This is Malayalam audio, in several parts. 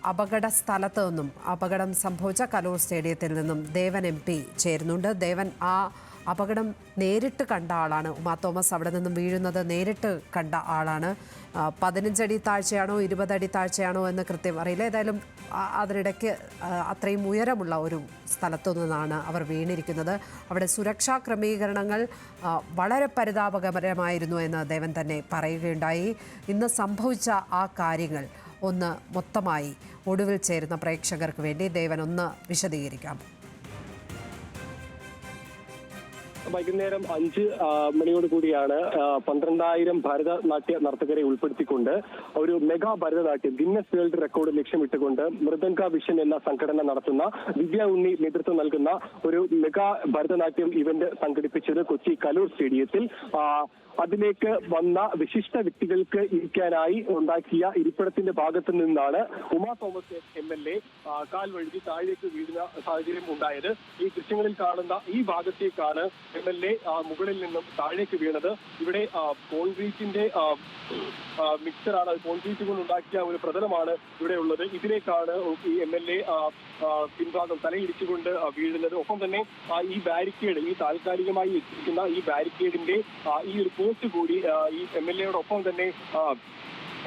അപകട സ്ഥലത്ത് നിന്നും അപകടം സംഭവിച്ച കലൂർ സ്റ്റേഡിയത്തിൽ നിന്നും ദേവൻ MP ചേരുന്നുണ്ട്. ദേവൻ ആ അപകടം നേരിട്ട് കണ്ട ആളാണ്. ഉമാ തോമസ് അവിടെ നിന്നും വീഴുന്നത് നേരിട്ട് കണ്ട ആളാണ്. 15 അടി താഴ്ചയാണോ 20 അടി താഴ്ചയാണോ എന്ന് കൃത്യം അറിയില്ല. ഏതായാലും അതിനിടയ്ക്ക് അത്രയും ഉയരമുള്ള ഒരു സ്ഥലത്തു നിന്നാണ് അവർ വീണിരിക്കുന്നത്. അവിടെ സുരക്ഷാ ക്രമീകരണങ്ങൾ വളരെ പരിതാപകരമായിരുന്നു എന്ന് ദേവൻ തന്നെ പറയുകയുണ്ടായി. ഇന്ന് സംഭവിച്ച ആ കാര്യങ്ങൾ ഒന്ന് മൊത്തമായി ഒടുവിൽ ചേരുന്ന പ്രേക്ഷകർക്ക് വേണ്ടി ദേവൻ ഒന്ന് വിശദീകരിക്കാം. വൈകുന്നേരം 5 മണിയോട് കൂടിയാണ് 12,000 ഭരതനാട്യ നർത്തകരെ ഉൾപ്പെടുത്തിക്കൊണ്ട് ഒരു mega Bharatanatyam Guinness World Record ലക്ഷ്യമിട്ടുകൊണ്ട് മൃദംഗ വിഷൻ എന്ന സംഘടന നടത്തുന്ന ദിവ്യ ഉണ്ണി നേതൃത്വം നൽകുന്ന ഒരു മെഗാ ഭരതനാട്യം ഇവന്റ് സംഘടിപ്പിച്ചത് കൊച്ചി കലൂർ സ്റ്റേഡിയത്തിൽ. അതിലേക്ക് വന്ന വിശിഷ്ട വ്യക്തികൾക്ക് ഇരിക്കാനായി ഉണ്ടാക്കിയ ഇരിപ്പിടത്തിന്റെ ഭാഗത്തു നിന്നാണ് ഉമാ തോമസ് MLA കാൽ വഴുതി താഴേക്ക് വീഴുന്ന സാഹചര്യം ഉണ്ടായത്. ഈ ദൃശ്യങ്ങളിൽ കാണുന്ന ഈ ഭാഗത്തേക്കാണ് MLA മുകളിൽ നിന്നും താഴേക്ക് വീണത്. ഇവിടെ കോൺക്രീറ്റിന്റെ മിക്സറാണ്, കോൺക്രീറ്റ് കൊണ്ട് ഉണ്ടാക്കിയ ഒരു പ്രതലമാണ് ഇവിടെ ഉള്ളത്. ഇതിലേക്കാണ് ഈ MLA പിൻഭാഗം തലയിടിച്ചുകൊണ്ട് വീഴുന്നത്. ഒപ്പം തന്നെ ഈ ബാരിക്കേഡ്, ഈ താൽക്കാലികമായി എത്തിക്കുന്ന ഈ ബാരിക്കേഡിന്റെ ഈ ഒരു പോസ്റ്റ് കൂടി ഈ MLA-യോടൊപ്പം തന്നെ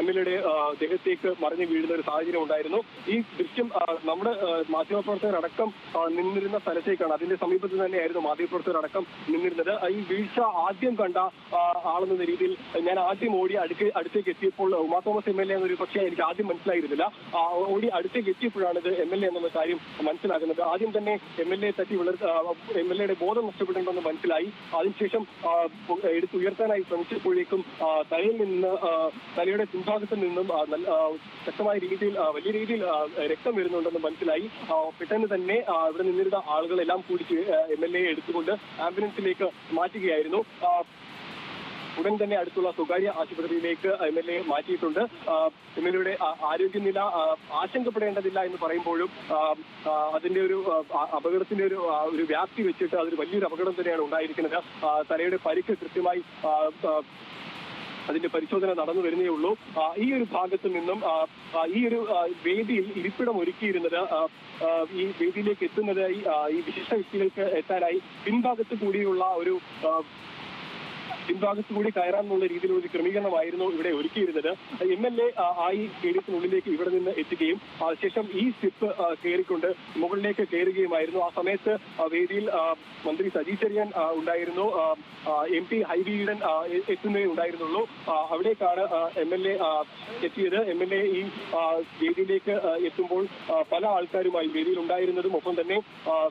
MLA-യുടെ ദേഹത്തേക്ക് മറിഞ്ഞു വീഴുന്ന ഒരു സാഹചര്യം ഉണ്ടായിരുന്നു. ഈ ദൃശ്യം നമ്മുടെ മാധ്യമപ്രവർത്തകരടക്കം നിന്നിരുന്ന സ്ഥലത്തേക്കാണ്. അതിന്റെ സമീപത്ത് തന്നെയായിരുന്നു മാധ്യമപ്രവർത്തകരടക്കം നിന്നിരുന്നത്. ഈ വീഴ്ച ആദ്യം കണ്ട ആളെന്ന രീതിയിൽ ഞാൻ ആദ്യം ഓടി അടുത്തേക്ക് എത്തിയപ്പോൾ ഉമാ തോമസ് MLA എന്നൊരു പക്ഷേ എനിക്ക് ആദ്യം മനസ്സിലായിരുന്നില്ല. ഓടി അടുത്തേക്ക് എത്തിയപ്പോഴാണ് ഇത് MLA എന്നുള്ള കാര്യം മനസ്സിലാകുന്നത്. ആദ്യം തന്നെ MLA തട്ടി MLA-യുടെ ബോധം നഷ്ടപ്പെട്ടിട്ടുണ്ടെന്ന് മനസ്സിലായി. അതിനുശേഷം എടുത്തുയർത്താനായി ശ്രമിച്ചപ്പോഴേക്കും തലയുടെ ഭാഗത്ത് നിന്നും ശക്തമായ രീതിയിൽ വലിയ രീതിയിൽ രക്തം വരുന്നുണ്ടെന്ന് മനസ്സിലായി. പെട്ടെന്ന് തന്നെ ഇവിടെ നിന്നിരുന്ന ആളുകളെല്ലാം കൂടി MLA എടുത്തുകൊണ്ട് ആംബുലൻസിലേക്ക് മാറ്റുകയായിരുന്നു. ഉടൻ തന്നെ അടുത്തുള്ള സ്വകാര്യ ആശുപത്രിയിലേക്ക് MLA മാറ്റിയിട്ടുണ്ട്. MLA-യുടെ ആരോഗ്യനില ആശങ്കപ്പെടേണ്ടതില്ല എന്ന് പറയുമ്പോഴും അതിന്റെ ഒരു അപകടത്തിന്റെ ഒരു വ്യാപ്തി വെച്ചിട്ട് അതൊരു വലിയൊരു അപകടം തന്നെയാണ് ഉണ്ടായിരിക്കുന്നത്. തലയുടെ പരിക്ക് കൃത്യമായി അതിന്റെ പരിശോധന നടന്നു വരുന്നേ ഉള്ളൂ. ഈ ഒരു ഭാഗത്തു നിന്നും ഈ ഒരു വേദിയിൽ ഇരിപ്പിടം ഒരുക്കിയിരുന്നത് ഈ വേദിയിലേക്ക് എത്തുന്നത് ഈ വിശിഷ്ട വ്യക്തികൾക്ക് എത്താനായി പിൻഭാഗത്ത് കൂടി കയറാനുള്ള രീതിയിലുള്ള ഒരു ക്രമീകരണമായിരുന്നു ഇവിടെ ഒരുക്കിയിരുന്നത്. MLA ഈ സ്റ്റേഡിയത്തിനുള്ളിലേക്ക് ഇവിടെ നിന്ന് എത്തുകയും ശേഷം ഈ സ്റ്റെപ്പ് കയറിക്കൊണ്ട് മുകളിലേക്ക് കയറുകയുമായിരുന്നു. ആ സമയത്ത് വേദിയിൽ മന്ത്രി സജി ചെറിയാൻ ഉണ്ടായിരുന്നു, MP ഹൈബി ഈഡൻ എത്തുന്നതേ ഉണ്ടായിരുന്നുള്ളൂ. അവിടേക്കാണ് MLA എത്തിയത്. MLA ഈ വേദിയിലേക്ക് എത്തുമ്പോൾ പല ആൾക്കാരുമായി വേദിയിൽ ഉണ്ടായിരുന്നതും ഒപ്പം തന്നെ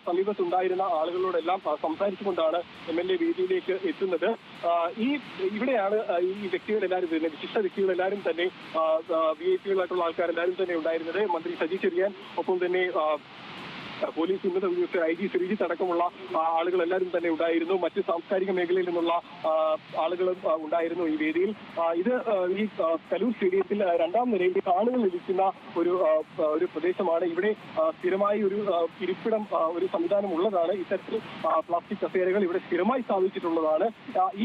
സമീപത്തുണ്ടായിരുന്ന ആളുകളോടെല്ലാം സംസാരിച്ചുകൊണ്ടാണ് MLA വേദിയിലേക്ക് എത്തുന്നത്. ഇവിടെയാണ് ഈ വ്യക്തികളെല്ലാവരും വരുന്നത്. വിശിഷ്ട വ്യക്തികളെല്ലാവരും തന്നെ VIP-കളായിട്ടുള്ള ആൾക്കാരെല്ലാവരും തന്നെ ഉണ്ടായിരുന്നത്. മന്ത്രി സജി ചെറിയാൻ, ഒപ്പം തന്നെ പോലീസ് ഉന്നത ഉദ്യോഗസ്ഥർ IG ശ്രീജിത്ത് അടക്കമുള്ള ആളുകളെല്ലാവരും തന്നെ ഉണ്ടായിരുന്നു. മറ്റ് സാംസ്കാരിക മേഖലയിൽ നിന്നുള്ള ആളുകളും ഉണ്ടായിരുന്നു ഈ വേദിയിൽ. ഇത് ഈ കലൂർ സ്റ്റേഡിയത്തിൽ 2ാം നിലയിൽ ആളുകൾ ലഭിക്കുന്ന ഒരു പ്രദേശമാണ്. ഇവിടെ സ്ഥിരമായി ഒരു ഇരിപ്പിടം ഒരു സംവിധാനം ഉള്ളതാണ്. ഇത്തരത്തിൽ പ്ലാസ്റ്റിക് കസേരകൾ ഇവിടെ സ്ഥിരമായി സ്ഥാപിച്ചിട്ടുള്ളതാണ്.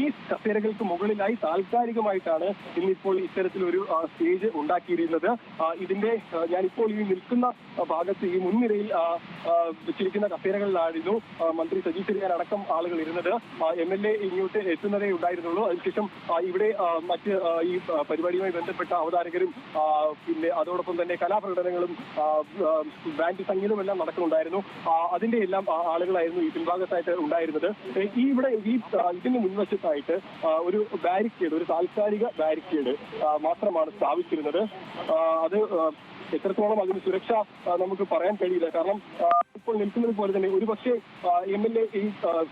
ഈ കസേരകൾക്ക് മുകളിലായി താൽക്കാലികമായിട്ടാണ് ഇന്നിപ്പോൾ ഇത്തരത്തിലൊരു സ്റ്റേജ് ഉണ്ടാക്കിയിരിക്കുന്നത്. ഇതിന്റെ ഞാനിപ്പോൾ ഈ നിൽക്കുന്ന ഭാഗത്ത് ഈ മുൻനിരയിൽ വെച്ചിരിക്കുന്ന കസേരകളിലായിരുന്നു മന്ത്രി സജി ചെറിയാൻ അടക്കം ആളുകൾ ഇരുന്നത്. MLA ഇങ്ങോട്ട് എത്തുന്നതേ ഉണ്ടായിരുന്നുള്ളൂ. അതിനുശേഷം ഇവിടെ മറ്റ് ഈ പരിപാടിയുമായി ബന്ധപ്പെട്ട അവതാരകരും പിന്നെ അതോടൊപ്പം തന്നെ കലാപ്രകടനങ്ങളും ബാൻഡ് സംഗീതവും എല്ലാം നടക്കുന്നുണ്ടായിരുന്നു. അതിന്റെ എല്ലാം ആളുകളായിരുന്നു ഈ പിൻഭാഗത്തായിട്ട് ഉണ്ടായിരുന്നത്. ഇതിന് മുൻവശത്തായിട്ട് ഒരു ബാരിക്കേഡ്, ഒരു താൽക്കാലിക ബാരിക്കേഡ് മാത്രമാണ് സ്ഥാപിച്ചിരുന്നത്. അത് എത്രത്തോളം അതിന് സുരക്ഷ നമുക്ക് പറയാൻ കഴിയില്ല. കാരണം ഇപ്പോൾ നിൽക്കുന്നത് പോലെ തന്നെ ഒരുപക്ഷെ MLA ഈ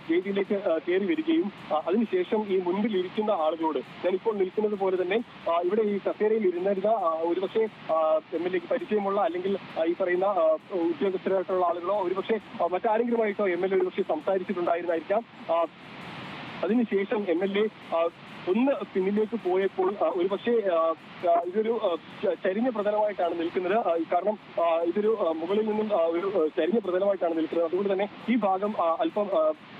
വേദിയിലേക്ക് കയറി വരികയും അതിനുശേഷം ഈ മുൻപിൽ ഇരിക്കുന്ന ആളുകളോട് ഞാനിപ്പോൾ നിൽക്കുന്നത് പോലെ തന്നെ ഇവിടെ ഈ കസേരയിൽ ഇരുന്നിരുന്ന ഒരുപക്ഷെ MLA-ക്ക് പരിചയമുള്ള അല്ലെങ്കിൽ ഈ പറയുന്ന ഉദ്യോഗസ്ഥരായിട്ടുള്ള ആളുകളോ ഒരുപക്ഷെ മറ്റാരെങ്കിലുമായിട്ടോ MLA ഒരുപക്ഷെ സംസാരിച്ചിട്ടുണ്ടായിരുന്നായിരിക്കാം. അതിനുശേഷം MLA ഒന്ന് പിന്നിലേക്ക് പോയപ്പോൾ ഒരുപക്ഷെ ഇതൊരു ചരിഞ്ഞ പ്രതലമായിട്ടാണ് നിൽക്കുന്നത്. കാരണം ഇതൊരു മുകളിൽ നിന്നും ഒരു ചരിഞ്ഞ പ്രതലമായിട്ടാണ് നിൽക്കുന്നത്. അതുകൊണ്ട് തന്നെ ഈ ഭാഗം അല്പം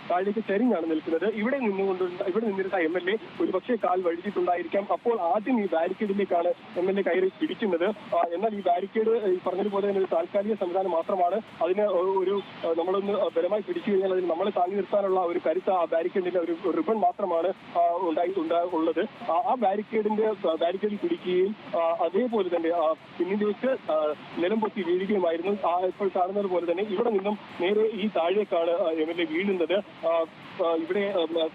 താഴേക്ക് ചരിഞ്ഞാണ് നിൽക്കുന്നത്. ഇവിടെ നിന്നിരുന്ന MLA ഒരുപക്ഷെ കാൽ വഴുതിയിട്ടുണ്ടായിരിക്കാം. അപ്പോൾ ആദ്യം ഈ ബാരിക്കേഡിലേക്കാണ് MLA കയറി പിടിക്കുന്നത്. എന്നാൽ ഈ ബാരിക്കേഡ് പറഞ്ഞതുപോലെ തന്നെ ഒരു താൽക്കാലിക സംവിധാനം മാത്രമാണ്. അതിന് നമ്മളൊന്ന് ബലമായി പിടിച്ചു കഴിഞ്ഞാൽ അതിന് നമ്മളെ താങ്ങി നിർത്താനുള്ള ഒരു കരുത്ത് ആ ബാരിക്കേഡിന്റെ ഒരു റിബൺ മാത്രമാണ് ഉള്ളത്. ആ ബാരിക്കേഡിൽ പിടിക്കുകയും അതേപോലെ തന്നെ പിന്നിലേക്ക് നിലം പൊത്തി വീഴുകയുമായിരുന്നു. ഇപ്പോൾ കാണുന്നത് പോലെ തന്നെ ഇവിടെ നിന്നും നേരെ ഈ താഴേക്കാണ് MLA വീഴുന്നത്. ഇവിടെ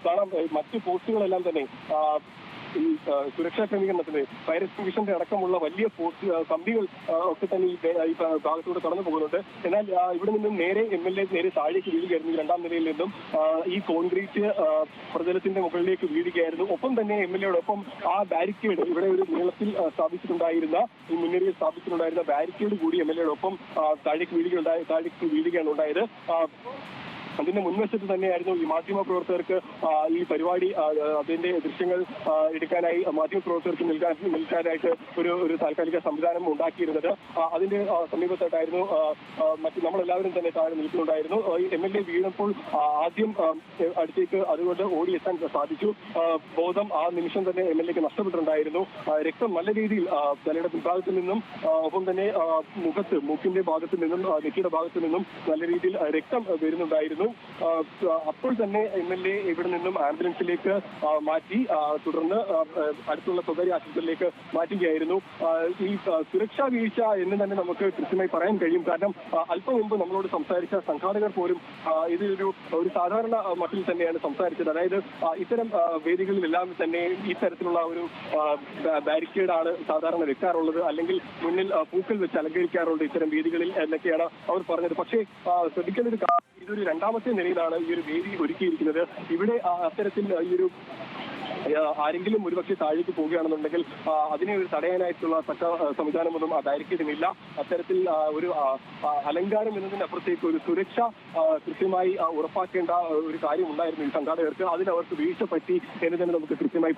കാണാം മറ്റ് പോസ്റ്റുകളെല്ലാം തന്നെ ഈ സുരക്ഷാ ക്രമീകരണത്തിന് ഫയർ എക്സ്റ്റിംഗ്വിഷന്റെ അടക്കമുള്ള വലിയ കമ്പികൾ ഒക്കെ തന്നെ ഈ ഭാഗത്തൂടെ കടന്നു പോകുന്നുണ്ട്. എന്നാൽ ഇവിടെ നിന്നും നേരെ MLA നേരെ താഴേക്ക് വീഴുകയായിരുന്നു. രണ്ടാം നിലയിൽ നിന്നും ഈ കോൺക്രീറ്റ് പ്രതലത്തിന്റെ മുകളിലേക്ക് വീഴുകയായിരുന്നു. ഒപ്പം തന്നെ MLAയോടൊപ്പം ആ ബാരിക്കേഡ് ഇവിടെ ഒരു നീളത്തിൽ ഈ മുന്നേറിയിൽ സ്ഥാപിച്ചിട്ടുണ്ടായിരുന്ന ബാരിക്കേഡ് കൂടി MLAയോടൊപ്പം താഴേക്ക് വീഴുകയാണ് ഉണ്ടായത്. അതിന്റെ മുൻവശത്ത് തന്നെയായിരുന്നു ഈ മാധ്യമപ്രവർത്തകർക്ക് ഈ പരിപാടി അതിന്റെ ദൃശ്യങ്ങൾ എടുക്കാനായി മാധ്യമപ്രവർത്തകർക്ക് നിൽക്കാനായിട്ട് ഒരു താൽക്കാലിക സംവിധാനം ഉണ്ടാക്കിയിരുന്നത്. അതിന്റെ സമീപത്തായിട്ടായിരുന്നു നമ്മളെല്ലാവരും തന്നെ താഴെ നിൽക്കുന്നുണ്ടായിരുന്നു. MLA വീണപ്പോൾ ആദ്യം അടുത്തേക്ക് അതുകൊണ്ട് ഓടിയെത്താൻ സാധിച്ചു. ബോധം ആ നിമിഷം തന്നെ MLAക്ക് നഷ്ടപ്പെട്ടിട്ടുണ്ടായിരുന്നു. രക്തം നല്ല രീതിയിൽ തലയുടെ പിൻഭാഗത്തു നിന്നും ഒപ്പം തന്നെ മൂക്കിന്റെ ഭാഗത്തു നിന്നും നെറ്റിയുടെ ഭാഗത്തു നിന്നും നല്ല രീതിയിൽ രക്തം വരുന്നുണ്ടായിരുന്നു. അപ്പോൾ തന്നെ MLA ഇവിടെ നിന്നും ആംബുലൻസിലേക്ക് മാറ്റി തുടർന്ന് അടുത്തുള്ള സ്വകാര്യ ആശുപത്രിയിലേക്ക് മാറ്റുകയായിരുന്നു. ഈ സുരക്ഷാ വീഴ്ച എന്ന് തന്നെ നമുക്ക് കൃത്യമായി പറയാൻ കഴിയും. കാരണം അല്പം മുമ്പ് നമ്മളോട് സംസാരിച്ച സംഘാടകർ പോലും ഒരു സാധാരണ മട്ടിൽ തന്നെയാണ് സംസാരിച്ചത്. അതായത് ഇത്തരം വേദികളിലെല്ലാം തന്നെ ഈ തരത്തിലുള്ള ഒരു ബാരിക്കേഡാണ് സാധാരണ വെക്കാറുള്ളത്, അല്ലെങ്കിൽ മുന്നിൽ പൂക്കൾ വെച്ച് അലങ്കരിക്കാറുണ്ട് ഇത്തരം വേദികളിൽ എന്നൊക്കെയാണ് അവർ പറഞ്ഞത്. പക്ഷേ ശ്രദ്ധിക്കേണ്ട ഒരു കാര്യം, ഇതൊരു രണ്ടാമത്തെ നിലയിലാണ് ഈ ഒരു വേദി ഒരുക്കിയിരിക്കുന്നത്. ഇവിടെ അത്തരത്തിൽ ആരെങ്കിലും ഒരുപക്ഷെ താഴേക്ക് പോവുകയാണെന്നുണ്ടെങ്കിൽ അതിനെ ഒരു തടയാനായിട്ടുള്ള തക്ക സംവിധാനമൊന്നും ആ ബാരിക്കേഡിനില്ല. അത്തരത്തിൽ ഒരു അലങ്കാരം എന്നതിനപ്പുറത്തേക്ക് ഒരു സുരക്ഷ കൃത്യമായി ഉറപ്പാക്കേണ്ട ഒരു കാര്യം ഉണ്ടായിരുന്നു ഈ സംഘാടകർക്ക്. അതിനവർക്ക് വീഴ്ച പറ്റി എന്ന് തന്നെ നമുക്ക് കൃത്യമായി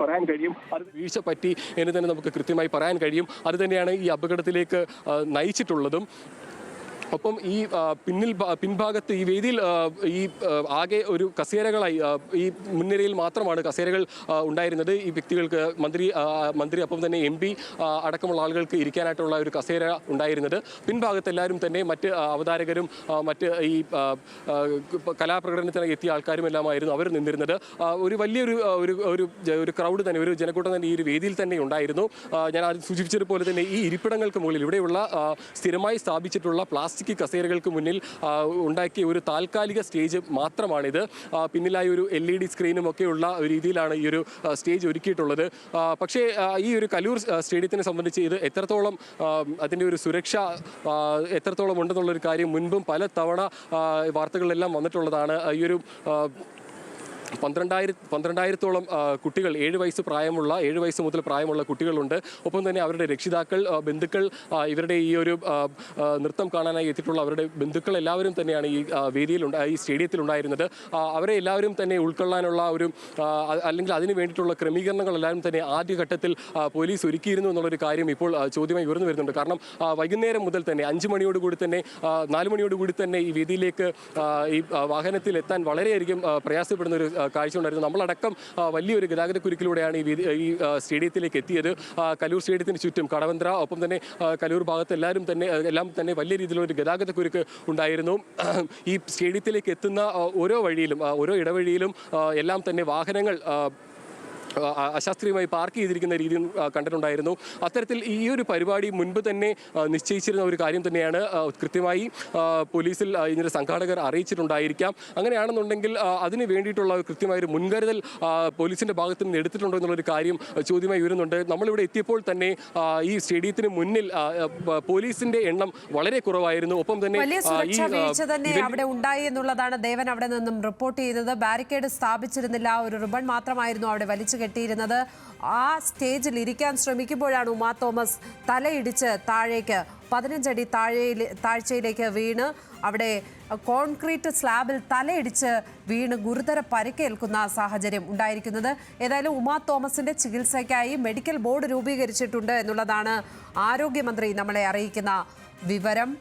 പറയാൻ കഴിയും. അത് തന്നെയാണ് ഈ അപകടത്തിലേക്ക് നയിച്ചിട്ടുള്ളതും. ഒപ്പം ഈ പിൻഭാഗത്ത് ഈ വേദിയിൽ ഈ ആകെ ഒരു കസേരകളായി ഈ മുൻനിരയിൽ മാത്രമാണ് കസേരകൾ ഉണ്ടായിരുന്നത്. ഈ വ്യക്തികൾക്ക് മന്ത്രി ഒപ്പം തന്നെ MP അടക്കമുള്ള ആളുകൾക്ക് ഇരിക്കാനായിട്ടുള്ള ഒരു കസേര ഉണ്ടായിരുന്നത്. പിൻഭാഗത്ത് എല്ലാവരും തന്നെ മറ്റ് അവതാരകരും മറ്റ് ഈ കലാപ്രകടനത്തിന് എത്തിയ ആൾക്കാരും എല്ലാമായിരുന്നു അവർ നിന്നിരുന്നത്. ഒരു വലിയൊരു ഒരു ക്രൗഡ് തന്നെ, ഒരു ജനക്കൂട്ടം തന്നെ ഈ ഒരു വേദിയിൽ തന്നെ ഉണ്ടായിരുന്നു. ഞാൻ ആദ്യം സൂചിപ്പിച്ചതുപോലെ തന്നെ ഈ ഇരിപ്പിടങ്ങൾക്ക് മുകളിൽ ഇവിടെയുള്ള സ്ഥിരമായി സ്ഥാപിച്ചിട്ടുള്ള പ്ലാസ്റ്റിക് കസേരകൾക്ക് മുന്നിൽ ഉണ്ടാക്കിയ ഒരു താൽക്കാലിക സ്റ്റേജ് മാത്രമാണിത്. പിന്നിലായി ഒരു LED സ്ക്രീനും ഒക്കെയുള്ള രീതിയിലാണ് ഈ ഒരു സ്റ്റേജ് ഒരുക്കിയിട്ടുള്ളത്. പക്ഷേ ഈ ഒരു കലൂർ സ്റ്റേഡിയത്തിനെ സംബന്ധിച്ച് ഇത് എത്രത്തോളം അതിൻ്റെ ഒരു സുരക്ഷ എത്രത്തോളം ഉണ്ടെന്നുള്ളൊരു കാര്യം മുൻപും പല തവണ വാർത്തകളിലെല്ലാം വന്നിട്ടുള്ളതാണ്. ഈ ഒരു 12,000-ഓളം കുട്ടികൾ 7 വയസ്സ് മുതൽ പ്രായമുള്ള കുട്ടികളുണ്ട്. ഒപ്പം തന്നെ അവരുടെ രക്ഷിതാക്കൾ, ബന്ധുക്കൾ, ഇവരുടെ ഈ ഒരു നൃത്തം കാണാനായി എത്തിയിട്ടുള്ള അവരുടെ ബന്ധുക്കൾ എല്ലാവരും തന്നെയാണ് ഈ സ്റ്റേഡിയത്തിൽ ഉണ്ടായിരുന്നത്. അവരെ എല്ലാവരും തന്നെ ഉൾക്കൊള്ളാനുള്ള അല്ലെങ്കിൽ അതിന് വേണ്ടിയിട്ടുള്ള ക്രമീകരണങ്ങൾ എല്ലാവരും തന്നെ ആദ്യഘട്ടത്തിൽ പോലീസ് ഒരുക്കിയിരുന്നു എന്നുള്ളൊരു കാര്യം ഇപ്പോൾ ചോദ്യമായി ഉയർന്നു വരുന്നുണ്ട്. കാരണം വൈകുന്നേരം മുതൽ തന്നെ 5 മണിയോടുകൂടി തന്നെ 4 മണിയോടുകൂടി തന്നെ ഈ വേദിയിലേക്ക് ഈ വാഹനത്തിൽ എത്താൻ വളരെയധികം പ്രയാസപ്പെടുന്ന ഒരു കാഴ്ച ഉണ്ടായിരുന്നു. നമ്മളടക്കം വലിയൊരു ഗതാഗതക്കുരുക്കിലൂടെയാണ് ഈ സ്റ്റേഡിയത്തിലേക്ക് എത്തിയത്. കലൂർ സ്റ്റേഡിയത്തിന് ചുറ്റും കടവന്ത്ര ഒപ്പം തന്നെ കലൂർ ഭാഗത്ത് എല്ലാം തന്നെ വലിയ രീതിയിലുള്ള ഒരു ഗതാഗതക്കുരുക്ക് ഉണ്ടായിരുന്നു. ഈ സ്റ്റേഡിയത്തിലേക്ക് എത്തുന്ന ഓരോ ഇടവഴിയിലും എല്ലാം തന്നെ വാഹനങ്ങൾ അശാസ്ത്രീയമായി പാർക്ക് ചെയ്തിരിക്കുന്ന രീതിയും കണ്ടിട്ടുണ്ടായിരുന്നു. അത്തരത്തിൽ ഈ ഒരു പരിപാടി മുൻപ് തന്നെ നിശ്ചയിച്ചിരുന്ന ഒരു കാര്യം തന്നെയാണ്. കൃത്യമായി പോലീസിൽ ഇതിൻ്റെ സംഘാടകർ അറിയിച്ചിട്ടുണ്ടായിരിക്കാം. അങ്ങനെയാണെന്നുണ്ടെങ്കിൽ അതിന് വേണ്ടിയിട്ടുള്ള കൃത്യമായൊരു മുൻകരുതൽ പോലീസിൻ്റെ ഭാഗത്തു നിന്ന് എടുത്തിട്ടുണ്ടോ എന്നുള്ളൊരു കാര്യം ചോദ്യമായി വരുന്നുണ്ട്. നമ്മളിവിടെ എത്തിയപ്പോൾ തന്നെ ഈ സ്റ്റേഡിയത്തിന് മുന്നിൽ പോലീസിന്റെ എണ്ണം വളരെ കുറവായിരുന്നു. ഒപ്പം തന്നെ വലിയ സുരക്ഷാ വീഴ്ച തന്നെ അവിടെ ഉണ്ടായി എന്നുള്ളതാണ് ദേവൻ അവിടെ നിന്നും റിപ്പോർട്ട് ചെയ്തത്. ബാരിക്കേഡ് സ്ഥാപിച്ചിരുന്നില്ല, ഒരു റിബൺ മാത്രമായിരുന്നു അവിടെ വലിച്ചു കെട്ടിയിരുന്നത്. ആ സ്റ്റേജിൽ ഇരിക്കാൻ ശ്രമിക്കുമ്പോഴാണ് ഉമാ തോമസ് തലയിടിച്ച് താഴേക്ക് 15 അടി താഴ്ചയിലേക്ക് വീണ് അവിടെ കോൺക്രീറ്റ് സ്ലാബിൽ തലയിടിച്ച് വീണ് ഗുരുതര പരിക്കേൽക്കുന്ന സാഹചര്യം ഉണ്ടായിരിക്കുന്നത്. ഏതായാലും ഉമാ തോമസിന്റെ ചികിത്സയ്ക്കായി മെഡിക്കൽ ബോർഡ് രൂപീകരിച്ചിട്ടുണ്ട് എന്നുള്ളതാണ് ആരോഗ്യമന്ത്രി നമ്മളെ അറിയിക്കുന്ന വിവരം.